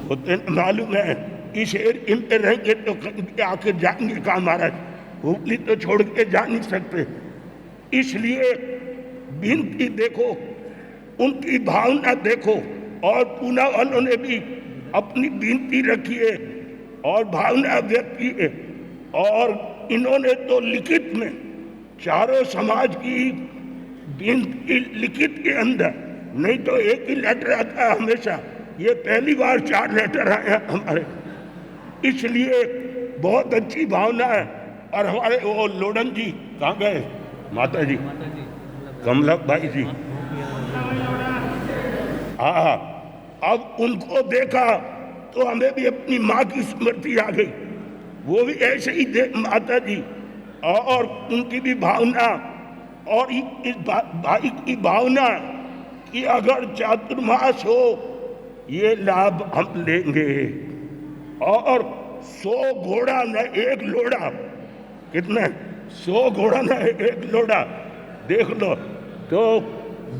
होते मालूम है कि शेर इन पे रहेंगे तो आखिर जाएंगे कहाँ महाराज, हुबली तो छोड़ के जा नहीं सकते। इसलिए विनती देखो, उनकी भावना देखो, और पूना वालों ने भी अपनी विनती रखी है और भावना व्यक्त की है, और इन्होंने तो लिखित में चारों समाज की विनती लिखित के अंदर, नहीं तो एक ही लेटर आता है हमेशा, ये पहली बार 4 लेटर आए हैं हमारे, इसलिए बहुत अच्छी भावना है। और हमारे वो लोडन जी कहाँ गए, माता जी कमला भाई जी, हाँ, अब उनको देखा तो हमें भी अपनी माँ की स्मृति आ गई, वो भी ऐसे ही माता जी, और उनकी भी भावना, और इस भाई की भावना कि अगर चातुर्मास हो ये लाभ हम लेंगे, और 100 घोड़ा न 1 लोड़ा, कितने 100 घोड़ा न 1 लोड़ा, देख लो। तो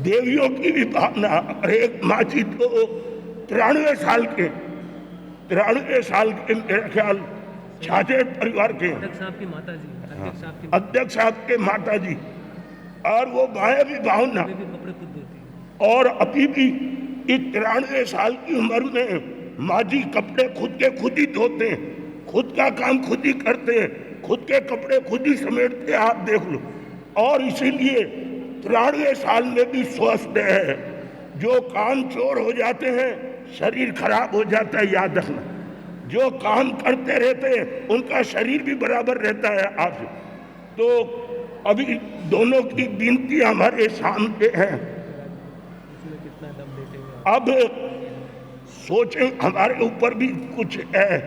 देवियों की भी भावना, और एक माँ जी तो 93 साल के, 93 साल के मेरे ख्याल छाछे परिवार के अध्यक्ष साहब की माता जी, अध्यक्ष साहब के माता जी, और वो माया भी भावना, कपड़े खुद धोती, और अभी भी इस 93 साल की उम्र में माँ जी कपड़े खुद के खुद ही धोते हैं, खुद का काम खुद ही करते हैं, खुद के कपड़े खुद ही समेटते हैं, आप देख लो। और इसीलिए 93 साल में भी स्वस्थ है। जो काम चोर हो जाते हैं शरीर खराब हो जाता है, याद रखना। जो काम करते रहते हैं उनका शरीर भी बराबर रहता है आपसे। तो अभी दोनों की विनती हमारे सामने है। अब सोचें, हमारे ऊपर भी कुछ है,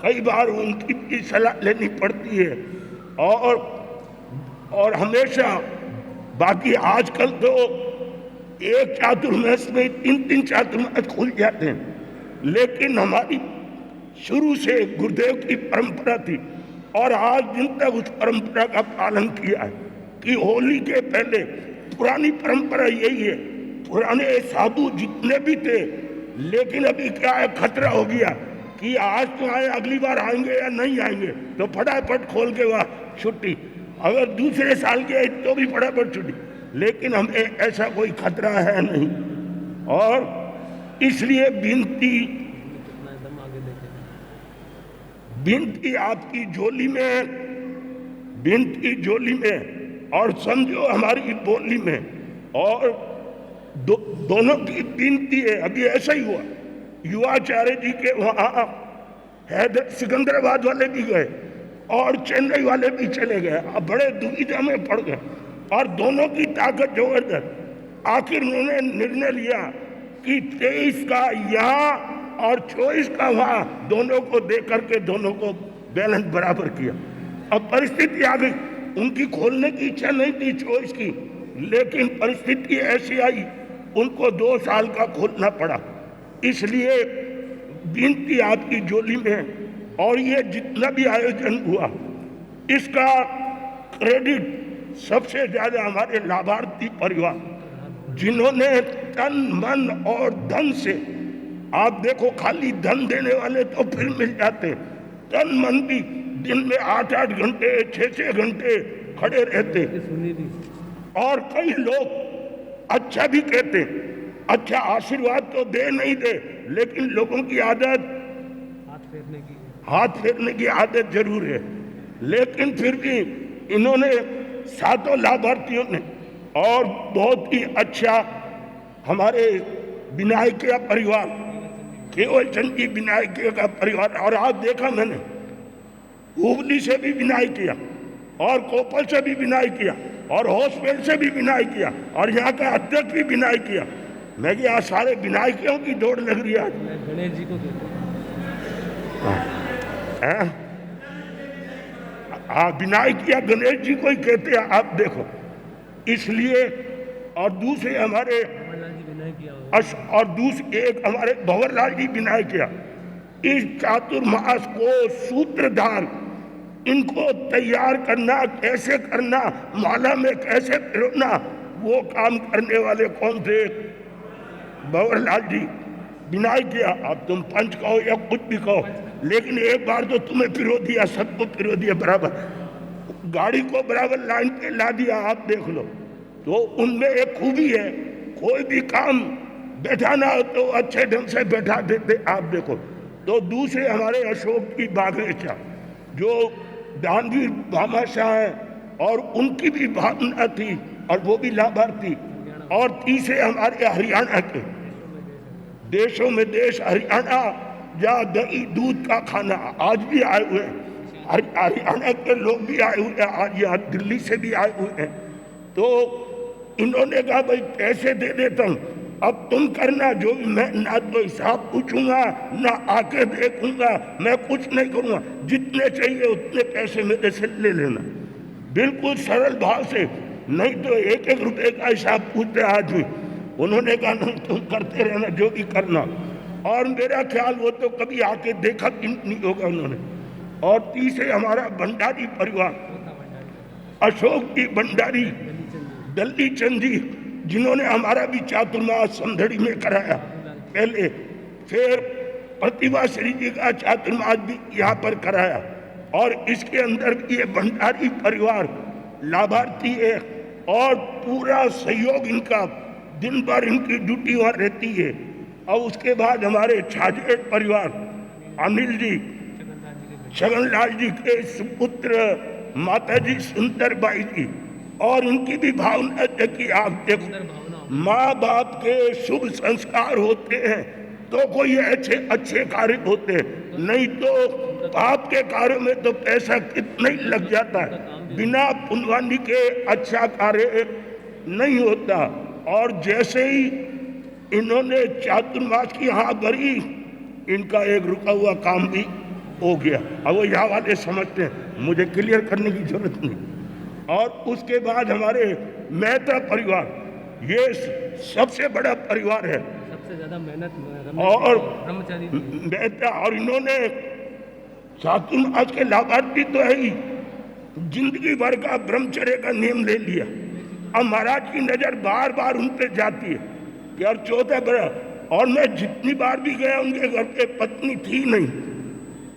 कई बार उनकी भी सलाह लेनी पड़ती है, और हमेशा, बाकी आजकल तो एक चातुर्मास में 3-3 चातुर्मास खुल जाते हैं, लेकिन हमारी शुरू से गुरुदेव की परंपरा थी और आज दिन तक उस परंपरा का पालन किया है कि होली के पहले, पुरानी परंपरा यही है। पुराने साधु जितने भी थे, लेकिन अभी क्या है, खतरा हो गया कि आज तो आए, अगली बार आएंगे या नहीं आएंगे, तो फटाफट खोल के वहाँ छुट्टी, अगर दूसरे साल के तो भी फटाफट छुट्टी, लेकिन हमें ऐसा कोई खतरा है नहीं। और इसलिए बिनती आपकी झोली में, बिनती झोली में, और समझो हमारी बोली में, और दोनों की बिनती है। अभी ऐसा ही हुआ, युवाचार्य जी के वहाँ सिकंदराबाद वाले भी गए और चेन्नई वाले भी चले गए, अब बड़े दुविधा में पड़ गए, और दोनों की ताकत जबरदस्त। आखिर उन्होंने निर्णय लिया कि 23 का यहाँ और 24 का वहाँ, दोनों को दे करके दोनों को बैलेंस बराबर किया। अब परिस्थिति आ गई, उनकी खोलने की इच्छा नहीं थी 24 की, लेकिन परिस्थिति ऐसी आई, उनको 2 साल का खोलना पड़ा। इसलिए विनती आपकी झोली में, और ये जितना भी आयोजन हुआ इसका क्रेडिट सबसे ज्यादा हमारे लाभार्थी परिवार, जिन्होंने तन मन और धन से, आप देखो खाली धन देने वाले तो फिर मिल जाते, तन मन भी दिन में 8-8 घंटे 6-6 घंटे खड़े रहते, और कई लोग अच्छा भी कहते, अच्छा आशीर्वाद तो दे नहीं दे, लेकिन लोगों की आदत हाथ फेरने की आदत जरूर है। लेकिन फिर भी इन्होंने 7 लाभार्थियों ने, और बहुत ही अच्छा हमारे विनायकिया परिवार, केवल चंद जी विनायकिया का परिवार, और आज देखा मैंने हुबली से भी विनाय किया, और कोपल से भी विनाय किया, और हॉस्पिटल से भी विनाय किया, और यहाँ का अध्यक्ष भी विनाय किया। मैं कि आज सारे विनायकियों की दौड़ लग रही है। आज गणेश जी को विनायकिया गणेश जी को ही कहते हैं, आप देखो। इसलिए, और दूसरे हमारे और दूसरे एक हमारे भंवरलाल जी विनाय किया। इस चातुर्मास को सूत्रधार, इनको तैयार करना, कैसे करना, माला में कैसे पिरोना, वो काम करने वाले कौन थे? भंवरलाल जी। बिनाई किया। अब तुम पंच कहो या कुछ भी कहो, लेकिन एक बार तो तुम्हें फिरो दिया, सबको फिरो दिया बराबर, गाड़ी को बराबर लाइन पे ला दिया। आप देख लो, तो उनमें एक खूबी है, कोई भी काम बैठाना हो तो अच्छे ढंग से बैठा देते। आप देखो, तो दूसरे हमारे अशोक की बागेचा जो दानवीर भामाशाह है, और उनकी भी भावना थी, और वो भी लाभार्थी। और तीसरे हमारे हरियाणा के, देशों में देश हरियाणा, जहाँ दही दूध का खाना, आज भी आए हुए हैं हरियाणा के लोग भी आए हुए हैं, आज यहाँ दिल्ली से भी आए हुए हैं। तो इन्होंने कहा भाई पैसे दे देता हूँ, अब तुम करना जो भी, मैं ना तो हिसाब पूछूंगा ना आके देखूंगा, मैं कुछ नहीं करूंगा, जितने चाहिए उतने पैसे मेरे से ले लेना, बिल्कुल सरल भाव से, नहीं तो एक एक रुपए का हिसाब पूछते आदमी। उन्होंने कहा नहीं, तुम करते रहना जो भी करना। और मेरा ख्याल वो तो कभी आके देखा नहीं होगा उन्होंने। और तीसरे हमारा भंडारी परिवार, अशोक जी भंडारी, दल्ली चंद जी, जिन्होंने हमारा भी चातुर्मास संधड़ी में कराया पहले, फिर प्रतिभा श्री जी का चातुर्मास भी यहाँ पर कराया, और इसके अंदर भी ये भंडारी परिवार लाभार्थी है, और पूरा सहयोग इनका, दिन भर इनकी ड्यूटी वहाँ रहती है। और उसके बाद हमारे छाजेठ परिवार, अनिल जी, छगनलाल जी के सुपुत्र माता जी सुंदर बाई जी, और इनकी भी भावना है कि आप देखो, माँ बाप के शुभ संस्कार होते हैं तो कोई अच्छे कार्य होते हैं, नहीं तो पाप के कार्य में तो पैसा कितना ही लग जाता है, बिना पुण्यवानी के अच्छा कार्य नहीं होता। और जैसे ही इन्होंने चातुर्मास की हाँ भरी, इनका एक रुका हुआ काम भी हो गया। अब वो यहाँ वाले समझते हैं, मुझे क्लियर करने की जरूरत नहीं। और उसके बाद हमारे मेहता परिवार, ये सबसे बड़ा परिवार है, सबसे ज्यादा मेहनत और ब्रह्मचारी मेहता, और इन्होंने चातुर्मास के लाभार्थी तो है ही, जिंदगी भर का ब्रह्मचर्य का नियम ले लिया। अब महाराज की नजर बार बार उन पे जाती है कि यार 14 बरस, और मैं जितनी बार भी गया उनके घर पे पत्नी थी नहीं,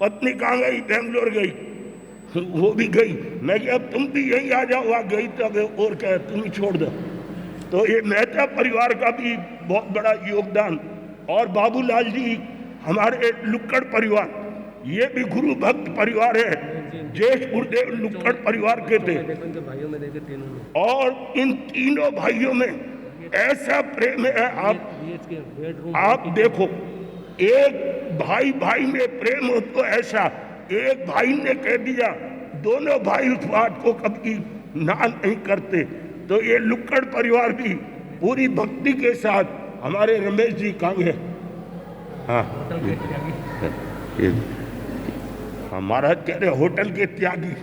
पत्नी कहाँ गई, बेंगलोर गई, वो भी गई। मैं कि अब तुम भी यही आ जाओ, वहाँ गई तब और क्या, तुम ही छोड़ दो। तो ये मेहता परिवार का भी बहुत बड़ा योगदान। और बाबूलाल जी हमारे लुक्कड़ परिवार, ये भी गुरु भक्त परिवार है, जेठ गुरुदेव लुक्कड़ परिवार के थे। भाइयों में देखे तीनों में, और इन तीनों भाइयों में ऐसा प्रेम है, आप देखो, एक भाई भाई में प्रेम हो तो ऐसा, एक भाई ने कह दिया, दोनों भाई उस बात को कभी ना नहीं करते। तो ये लुक्कड़ परिवार भी पूरी भक्ति के साथ, हमारे रमेश जी कांगे, हाँ हमारा कह रहे होटल के त्यागी,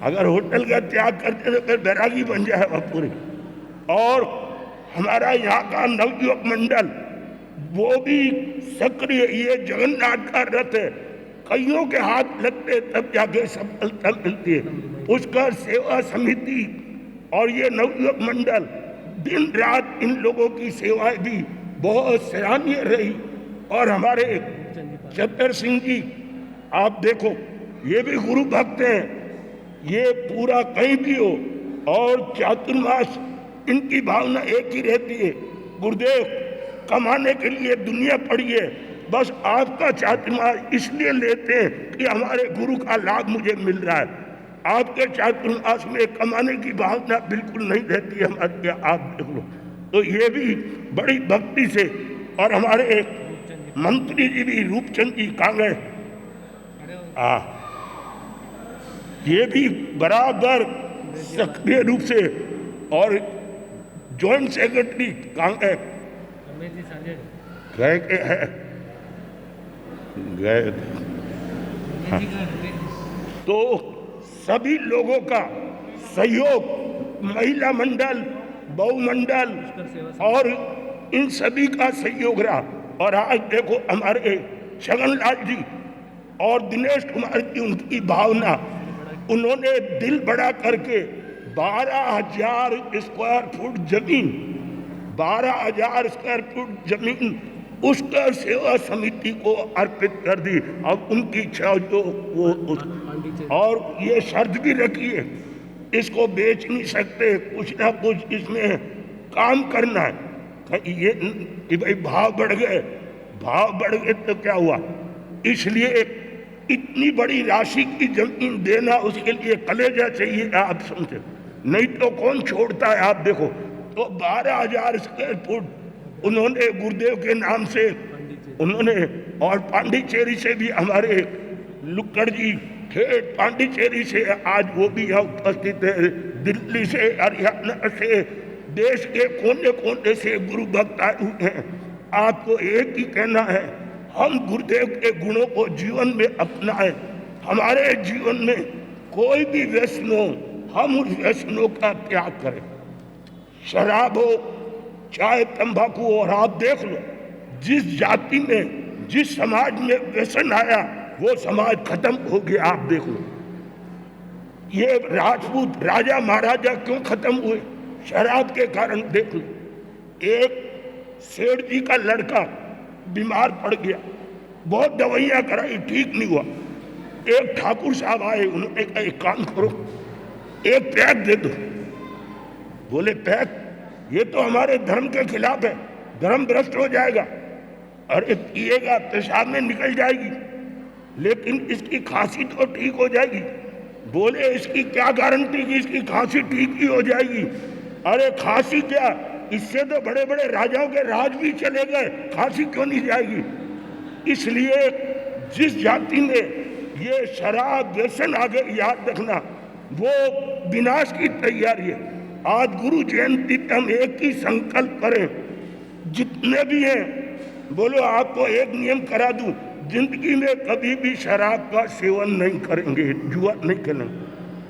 अगर होटल का त्याग करते तो फिर बैरागी बन जाए वह पूरे। और हमारा यहाँ का नवयुवक मंडल, वो भी सक्रिय, ये जगन्नाथ का रथ है, कईयों के हाथ लगते तब जाके सफलता मिलती है। पुष्कर सेवा समिति और ये नवयुवक मंडल, दिन रात इन लोगों की सेवाएं भी बहुत सराहनीय रही। और हमारे चतर सिंह जी, आप देखो, ये भी गुरु भक्त हैं, ये पूरा कहीं भी हो, और चातुर्मास इनकी भावना एक ही रहती है, गुरुदेव कमाने के लिए दुनिया पड़ी है, बस आपका चातुर्मास इसलिए लेते हैं कि हमारे गुरु का लाभ मुझे मिल रहा है। आपके चातुर्मास में कमाने की भावना बिल्कुल नहीं रहती है हमारे, आप देख लो। तो ये भी बड़ी भक्ति से, और हमारे एक मंत्री जी भी रूपचंद जी कांगे, ये भी बराबर सक्रिय रूप से, और जॉइंट सेक्रेटरी कांगे गए के है, गए। तो सभी लोगों का सहयोग, महिला मंडल, बहुमंडल, और इन सभी का सहयोग रहा। और आज देखो हमारे छगनलाल जी और दिनेश कुमार की उनकी भावना, उन्होंने दिल बड़ा करके 12,000 स्क्वायर फुट जमीन, 12,000 स्क्वायर फुट जमीन उसका सेवा समिति को अर्पित कर दी। अब उनकी इच्छा जो वो और ये शर्त भी रखी है, इसको बेच नहीं सकते, कुछ ना कुछ इसमें काम करना है। ये कि भाई भाव बढ़ गए तो क्या हुआ? इसलिए इतनी बड़ी राशि की जमीन देना, उसके लिए कलेजा चाहिए, आप समझे, नहीं तो कौन छोड़ता है। आप देखो तो 12,000 स्क्वायर फुट उन्होंने गुरुदेव के नाम से उन्होंने, और पांडिचेरी से भी हमारे लुक्कड़ जी ठेठ पांडिचेरी से आज वो भी यहाँ उपस्थित है, दिल्ली से, हरियाणा से, देश के कोने कोने से गुरु भक्त आए हुए हैं। आपको एक ही कहना है, हम गुरुदेव के गुणों को जीवन में अपनाएं। हमारे जीवन में कोई भी व्यसन हो, हम उस व्यसनों का त्याग करें। शराब हो, चाहे तंबाकू हो, और आप देख लो जिस जाति में, जिस समाज में व्यसन आया वो समाज खत्म हो गया। आप देख लो ये राजपूत राजा महाराजा क्यों खत्म हुए? शराब के कारण। देख लो, एक सेठ जी का लड़का बीमार पड़ गया, बहुत दवाइयां कराई, ठीक नहीं हुआ। एक ठाकुर साहब आए, उन्होंने कहा एक काम करो, एक पैक दे दो। बोले पैक? ये तो हमारे धर्म के खिलाफ है, धर्म भ्रष्ट हो जाएगा। अरे पिएगा पेशाब में निकल जाएगी, लेकिन इसकी खांसी तो ठीक हो जाएगी। बोले इसकी क्या गारंटी कि इसकी खांसी ठीक ही हो जाएगी? अरे खांसी क्या, इससे तो बड़े बड़े राजाओं के राज भी चले गए, खांसी क्यों नहीं जाएगी? इसलिए जिस जाति में ये शराब व्यसन आ गए, याद रखना वो विनाश की तैयारी है। आज गुरु जयंती पे हम एक ही संकल्प करें, जितने भी हैं, बोलो आपको एक नियम करा दूं, जिंदगी में कभी भी शराब का सेवन नहीं करेंगे, जुआ नहीं करेंगे।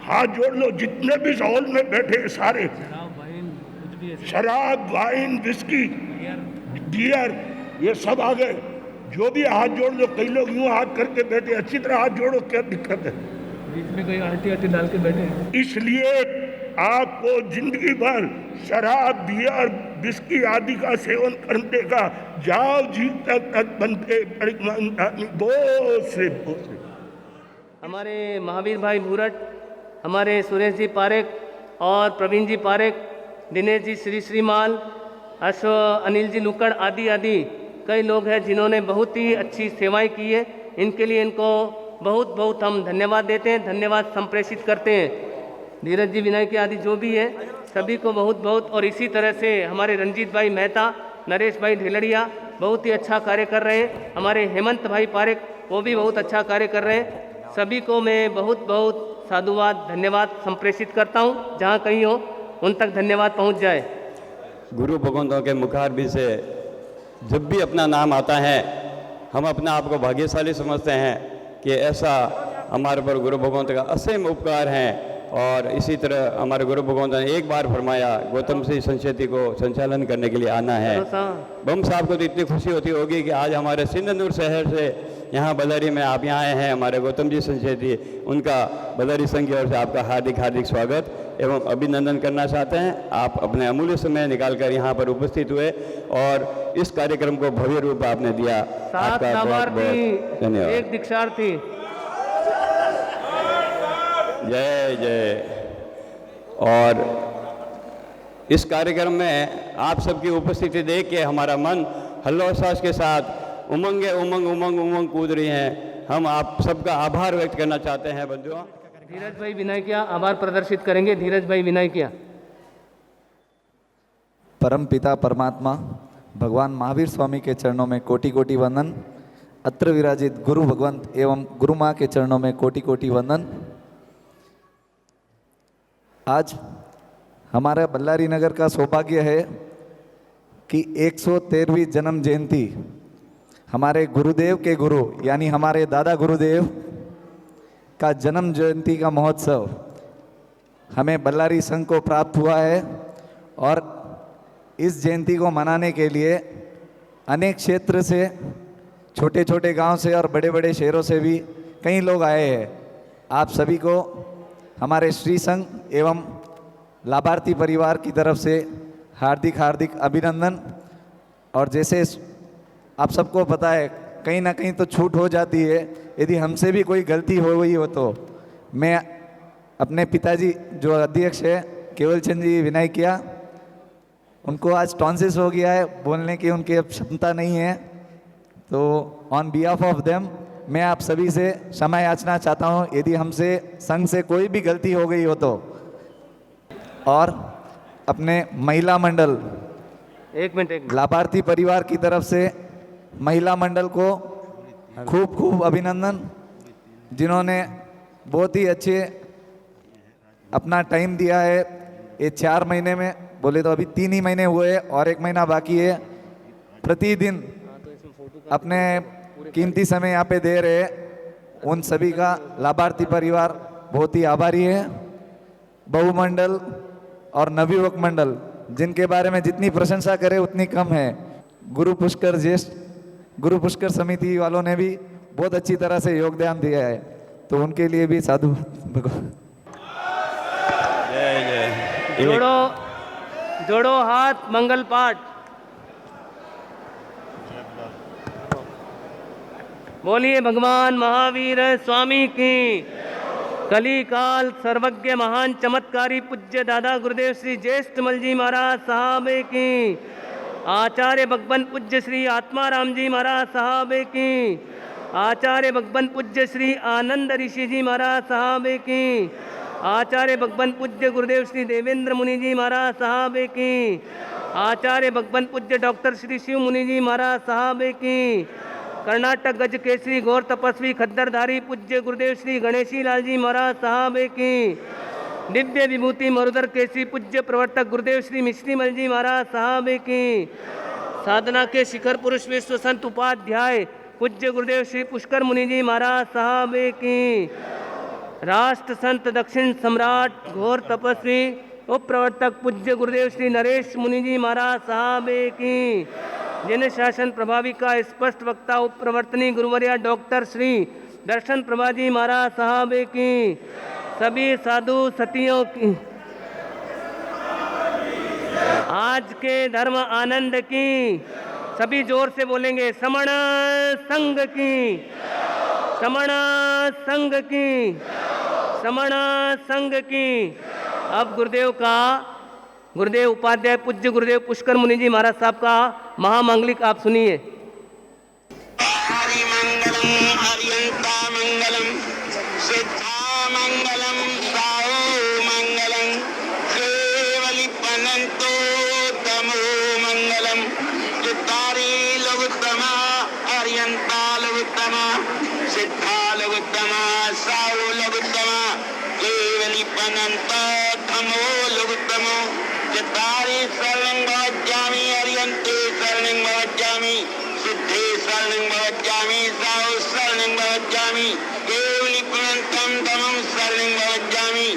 हाथ जोड़ लो जितने भी हॉल में बैठे सारे, शराब वाइन विस्की बियर ये सब आ गए। जो भी हाथ जोड़ लो, कई लोग यूं हाथ करके बैठे, अच्छी तरह हाथ जोड़ो, क्या दिक्कत है? बीच में कोई आंटी डाल के बैठे। इसलिए आपको जिंदगी भर शराब बियर विस्की आदि का सेवन करने का जाओ जी तक बनते से। हमारे महावीर भाई भूरट, हमारे सुरेश जी पारेख और प्रवीण जी पारेख, दिनेश जी श्रीमाल, अनिल जी लुक्कड़ आदि आदि कई लोग हैं जिन्होंने बहुत ही अच्छी सेवाएं की है। इनके लिए इनको बहुत बहुत हम धन्यवाद देते हैं, धन्यवाद संप्रेषित करते हैं। धीरज जी विनायक आदि जो भी है सभी को बहुत बहुत। और इसी तरह से हमारे रंजीत भाई मेहता, नरेश भाई ढेलड़िया बहुत ही अच्छा कार्य कर रहे हैं। हमारे हेमंत भाई पारेख वो भी बहुत अच्छा कार्य कर रहे हैं। सभी को मैं बहुत बहुत साधुवाद धन्यवाद संप्रेषित करता हूँ। जहाँ कहीं हो उन तक धन्यवाद पहुँच जाए। गुरु भगवंतों के मुखारबिंद से जब भी अपना नाम आता है, हम अपने आप को भाग्यशाली समझते हैं कि ऐसा हमारे पर गुरु भगवंत का असीम उपकार है। और इसी तरह हमारे गुरु भगवंत ने एक बार फरमाया गौतम सिंह संस्कृति को संचालन करने के लिए आना है। बम साहब को तो इतनी खुशी होती होगी कि आज हमारे सिंधनूर शहर से यहाँ बदारी में आप यहाँ आए हैं। हमारे गौतम जी संस्कृति, उनका बदारी संघ की ओर से आपका हार्दिक हार्दिक स्वागत एवं अभिनंदन करना चाहते हैं। आप अपने अमूल्य समय निकालकर यहाँ पर उपस्थित हुए और इस कार्यक्रम को भव्य रूप आपने दिया। आपका बहुत बहुत धन्यवाद। एक दीक्षार्थी, जय जय। और इस कार्यक्रम में आप सबकी उपस्थिति देख के हमारा मन हल्लोल्लास के साथ उमंग उमंग कूद रही हैं। हम आप सबका आभार व्यक्त करना चाहते हैं बंधुओं। धीरज भाई विनायकिया आभार प्रदर्शित करेंगे। धीरज भाई विनायकिया। परम पिता परमात्मा भगवान महावीर स्वामी के चरणों में कोटि कोटि वंदन। अत्र विराजित गुरु भगवंत एवं गुरु माँ के चरणों में कोटि कोटि वंदन। आज हमारा बल्लारी नगर का सौभाग्य है कि 113वीं जन्म जयंती हमारे गुरुदेव के गुरु यानी हमारे दादा गुरुदेव का जन्म जयंती का महोत्सव हमें बल्लारी संघ को प्राप्त हुआ है। और इस जयंती को मनाने के लिए अनेक क्षेत्र से, छोटे छोटे गांव से और बड़े बड़े शहरों से भी कई लोग आए हैं। आप सभी को हमारे श्री संघ एवं लाभार्थी परिवार की तरफ से हार्दिक हार्दिक अभिनंदन। और जैसे आप सबको पता है कहीं ना कहीं तो छूट हो जाती है। यदि हमसे भी कोई गलती हो गई हो तो मैं अपने पिताजी जो अध्यक्ष है केवल चंद जी विनायकिया, उनको आज टॉन्सिस हो गया है, बोलने की उनकी अब क्षमता नहीं है, तो ऑन बिहाफ ऑफ देम मैं आप सभी से क्षमा याचना चाहता हूँ यदि हमसे संघ से कोई भी गलती हो गई हो तो। और अपने महिला मंडल एक मिनट लाभार्थी परिवार की तरफ से महिला मंडल को खूब खूब अभिनंदन, जिन्होंने बहुत ही अच्छे अपना टाइम दिया है। ये 4 महीने में बोले तो अभी 3 ही महीने हुए हैं और 1 महीना बाकी है, प्रतिदिन अपने कीमती समय यहाँ पे दे रहे। उन सभी का लाभार्थी परिवार बहुत ही आभारी है। बहुमंडल और नवयुवक मंडल जिनके बारे में जितनी प्रशंसा करे उतनी कम है। गुरु पुष्कर समिति वालों ने भी बहुत अच्छी तरह से योगदान दिया है, तो उनके लिए भी साधु भगवान। जोड़ो हाथ मंगल पाठ। बोलिए भगवान महावीर स्वामी की। कली काल सर्वज्ञ महान चमत्कारी पूज्य दादा गुरुदेव श्री ज्येष्ठमल जी महाराज साहब की। आचार्य भगवान पूज्य श्री आत्माराम जी महाराज साहब की। आचार्य भगवान पूज्य श्री आनंद ऋषि जी महाराज साहब की। आचार्य भगवान पूज्य गुरुदेव श्री देवेंद्र मुनि जी महाराज साहब की। आचार्य भगवान पूज्य डॉक्टर श्री शिव मुनि जी महाराज साहब की। कर्नाटक गज केसरी गौर तपस्वी खद्दरधारी पूज्य गुरुदेव श्री गणेशी लाल जी महाराज साहब की। दिव्य विभूति मरुदर केसरी पूज्य प्रवर्तक गुरुदेव श्री मिश्रीमल जी महाराज साहब की। साधना के शिखर पुरुष विश्व संत उपाध्याय पूज्य गुरुदेव श्री पुष्कर मुनि जी महाराज साहब की। राष्ट्र संत दक्षिण सम्राट घोर तपस्वी उप प्रवर्तक पूज्य गुरुदेव श्री नरेश मुनि जी महाराज साहब की। जिन शासन प्रभावी का स्पष्ट वक्ता उप प्रवर्तनी गुरुवर्या डॉक्टर श्री दर्शन प्रभा जी महाराज साहब की। सभी साधु सतियों की आज के धर्म आनंद की। सभी जोर से बोलेंगे समण संघ की, समण संघ की, समण संघ की। अब गुरुदेव उपाध्याय पूज्य गुरुदेव पुष्कर मुनि जी महाराज साहब का महामांगलिक आप सुनिए। हरि मंगलम हरियंता मंगलम सिद्धा मंगलम साहु मंगलम केवली पनंतो तमो मंगलम चित्तारी लघुत्तमा हरियंता लघुत्तमा सिद्धा लघुत्तमा साहु लघुत्तमा केवली पनंतो तमो लघुत्तमो चित्तारी शरणं भवज्जामि हरियन्ते शरणं भवज्जामि सिद्धे शरणं भवज्जामि साहु शरणं भवज्जामि केवली पुनन्तं तमं शरणं भवज्जामि।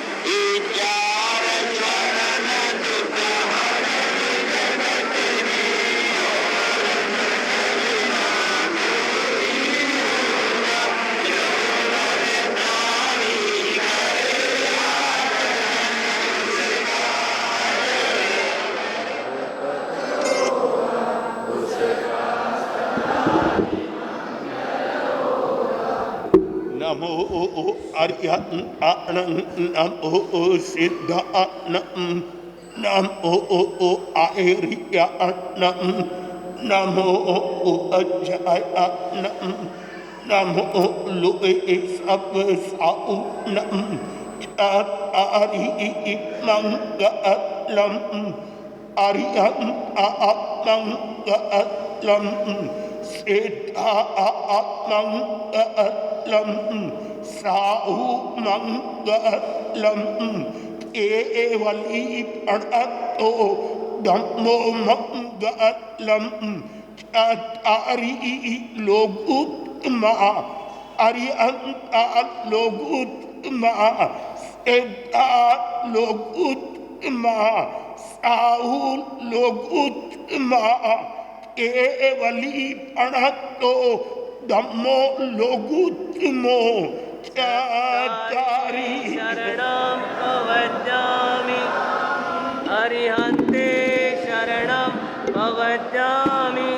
नमो अरिहंताणं नमो सिद्धाणं नमो आयर्याणं नमो अज्जयाणं नमो लोए सब साउणं चारि मंगलम् अरिहंतामंगलम् सिद्धामंगलम् साहुमंगलम् केवली प्रणतो धम्मो मंगलम् चारि लोगुत्तमा अरिहंता लोगुत्तमा सिद्धा लोगुत्तमा साहु लोगुत्तमा केवली प्रणतो धम्मो लोगुत्तमो चारि शरणं भवज्जामि अरिहन्ते शरणं भवज्जामि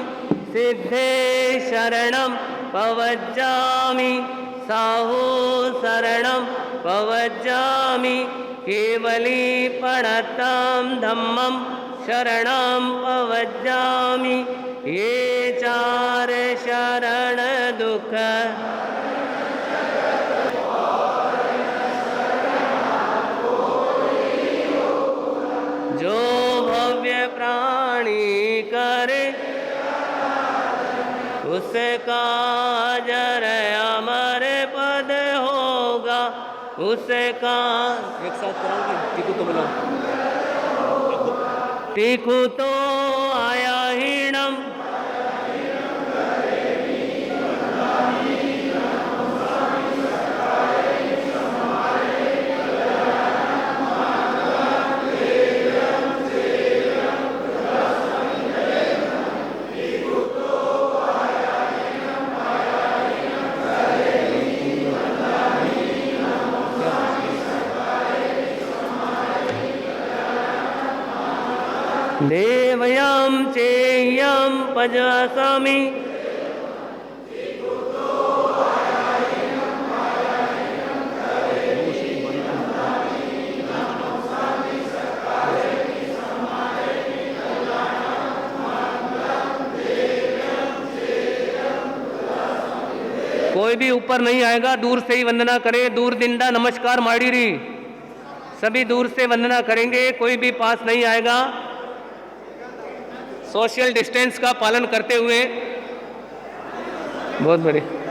सिद्धे शरणं पवज्जामि साहू शरणं पवज्जामि केवली प्रणतं धम्मं शरणं पवज्जामि ये चार शरण दुख जो भव्य प्राणी करे उसका अजर अमर पद होगा, उसका एक साथ करोगे टीकू तो बोलो, टीकू तो आया हीणम देवयं चेयं पजसामि कोई भी ऊपर नहीं आएगा, दूर से ही वंदना करे। दूर दिंदा नमस्कार माड़ीरी, सभी दूर से वंदना करेंगे, कोई भी पास नहीं आएगा। सोशल डिस्टेंस का पालन करते हुए। बहुत बढ़िया।